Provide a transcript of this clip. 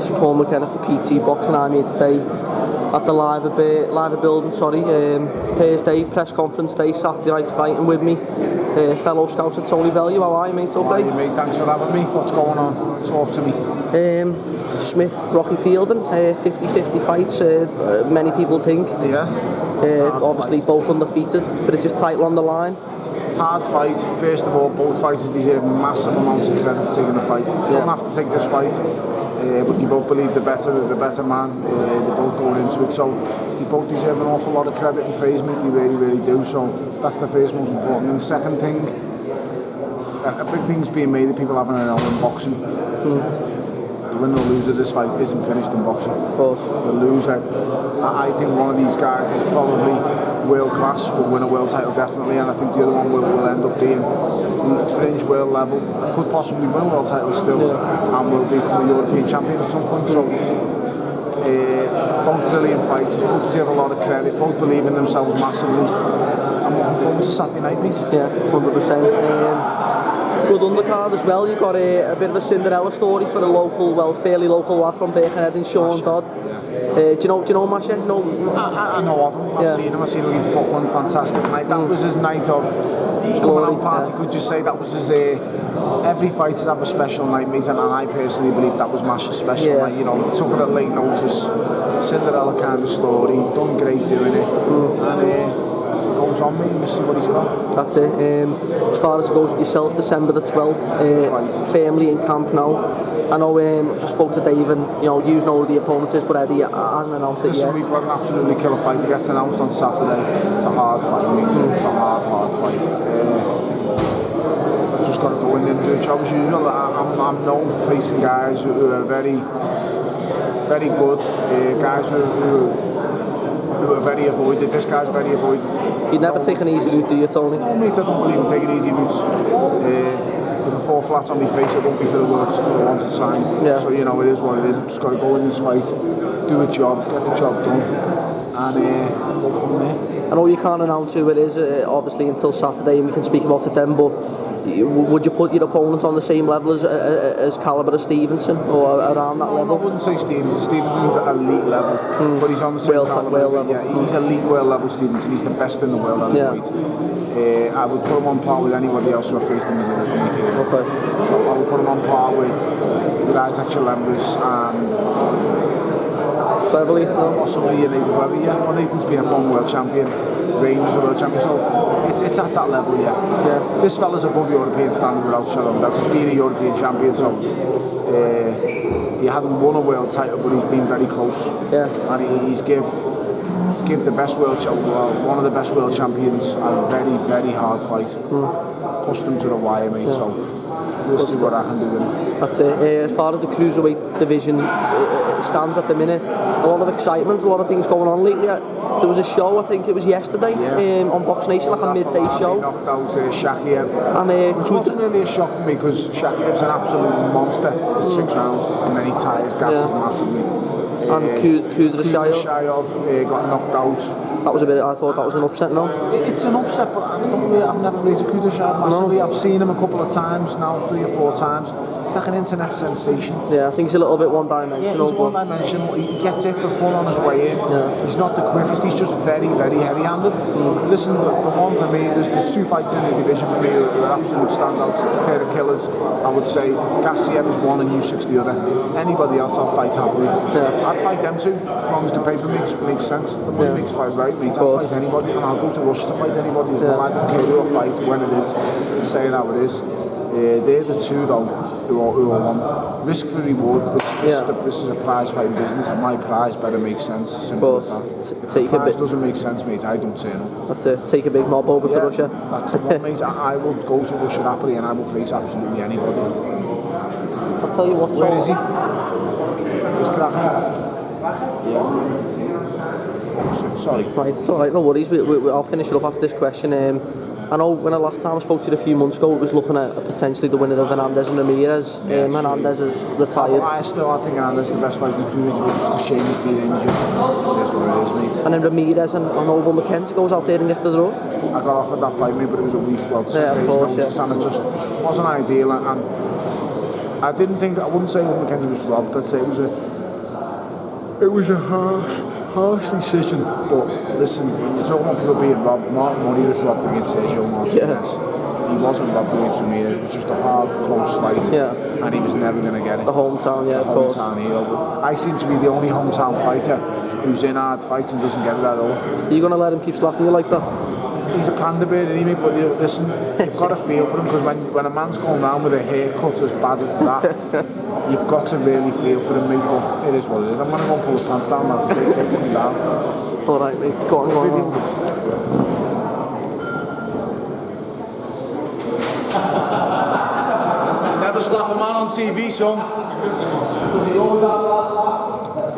It's Paul McKenna for PT Boxing. I'm here today at the Liver building, Thursday press conference day, Saturday night fighting with me. Fellow scouts at Tony Bellew. How are you, mate? Okay? How are you, mate? Thanks for having me. What's going on? Talk to me. Smith, Rocky Fielding, 50-50 fights, many people think. Yeah. Obviously both undefeated, but it's just title on the line. Hard fight. First of all, both fighters deserve massive amounts of credit for taking the fight. You don't have to take this fight, but you both believe the better man. They're both going into it, so you both deserve an awful lot of credit and praise, mate. You really, really do. So that's the first most important. And the second thing, a big thing's being made of people having an L in boxing. The winner or loser of this fight isn't finished in boxing. Of course. The loser, I think one of these guys is probably world class, will win a world title definitely, and I think the other one will end up being fringe world level, could possibly win a world title still, and will become a European champion at some point. So both brilliant fighters, both deserve a lot of credit, both believe in themselves massively. I'm looking forward to Saturday night, mate. Yeah, 100%. Good undercard as well. You've got a bit of a Cinderella story for a fairly local lad from Birkenhead in Sean Dodd. Do you know Masha? I know of him. I've seen him against Buckland. Fantastic night. That was his night of coming out party. Could you say that was his? Every fighter have a special night, mate, and I personally believe that was Masha's special night. You know, took it at late notice, Cinderella kind of story. Done great doing it, and goes on, mate. You see what he's got. That's it. As far as it goes with yourself, December the 12th, firmly in camp now. I know I just spoke to Dave and, you know who the opponent is, but Eddie hasn't announced it yet. We've got an absolutely killer fight. It gets announced on Saturday. It's a hard fight, mate. It's a hard fight. I've just got to go in there and do the job as usual. I'm known for facing guys who are very, very good, guys who are very avoided. This guy's very avoided. You never take an easy route, do you, Tony? No, mate, I don't believe in taking easy routes. If I fall flat on my face, it won't be for the want of time. Yeah. So, you know, it is what it is. I've just got to go in this fight, do a job, get the job done, and go from there. I know you can't announce who it is, obviously, until Saturday, and we can speak about it then, but would you put your opponent on the same level as calibre of Stevenson, or around that level? I wouldn't say Stevenson. Stevenson's at elite level, but he's on the same calibre. Yeah, he's elite world level Stevenson. He's the best in the world at his weight. I would put him on par with anybody else who I faced him in the game. Okay. So I would put him on par with Isaac Chalembers and Beverly, possibly Nathan Beverly. Yeah, well, Nathan's been a former world champion. Rain was a world champion, so it's at that level. Yeah. This fella's above European standard without shadow, without just being a European champion. So he hadn't won a world title, but he's been very close. Yeah. And he's give the best one of the best world champions a very, very hard fight. Pushed them to the wire, mate. So we'll see what I can do with him. That's it. As far as the cruiserweight division stands at the minute, a lot of excitement, a lot of things going on lately. There was a show, I think it was yesterday, on Box Nation, like a midday show. He knocked out Shakiev. Which wasn't really a shock for me, because Shakiev's an absolute monster for 6 rounds, and then he tires, gasses massively. And Kudryashov got knocked out. That was I thought that was an upset, no? It's an upset, but I've never rated Kudryashov massively. No. I've seen him a couple of times now, 3 or 4 times. He's like an internet sensation. Yeah, I think he's a little bit one-dimensional. Yeah, he's one-dimensional. He gets it for fun on his way in. Yeah. He's not the quickest, he's just very, very heavy-handed. Listen, the one for me, there's 2 fights in the division for me who are absolute standouts, a pair of killers. I would say Cassius is one and Usyk's the other. Anybody else I'll fight happily. Yeah. I'd fight them 2, as long as the paper makes sense. The money makes fight right, mate. I'll fight anybody, and I'll go to Russia to fight anybody as well. I don't care who I fight, when it is, say it how it is. They're the 2 though who are on risk for reward. This is a prize fighting business, and my prize better make sense. Simple as that. If the prize doesn't make sense, mate, I don't turn up. That's it. Take a big mob over to Russia. That's the one, mate. I will go to Russia happily, and I will face absolutely anybody. I'll tell you what. Where is he? He's cracking. Yeah. Sorry. Right, it's alright, no worries. I'll finish it up after this question. I know when the last time I spoke to you a few months ago, it was looking at potentially the winner of Hernandez and Ramirez. Hernandez is retired. I think Hernandez is the best fighter in the career. It's just a shame he's been injured. That's what it is, mate. And then Ramirez and Ovo McKenzie goes out there and gets the draw. I got offered that fight, mate, but it was a week, 2 days ago, and it just wasn't ideal. And I wouldn't say Ovo McKenzie was robbed. I'd say it was a It was a harsh decision, but listen, when you're talking about people being robbed, Martin Money was robbed against Sergio Martinez. He wasn't robbed against Ramirez. It was just a hard, close fight, and he was never going to get it. The hometown, of course. Hometown hero. I seem to be the only hometown fighter who's in hard fights and doesn't get it at all. Are you going to let him keep slacking you like that? He's a panda bear, isn't he? But listen, you've got to feel for him, because when a man's going down with a haircut as bad as that, you've got to really feel for him, mate. But it is what it is. I'm going to go and pull his pants down now because they come down. All right, mate. Go on. Never slap a man on TV, son. Because he always have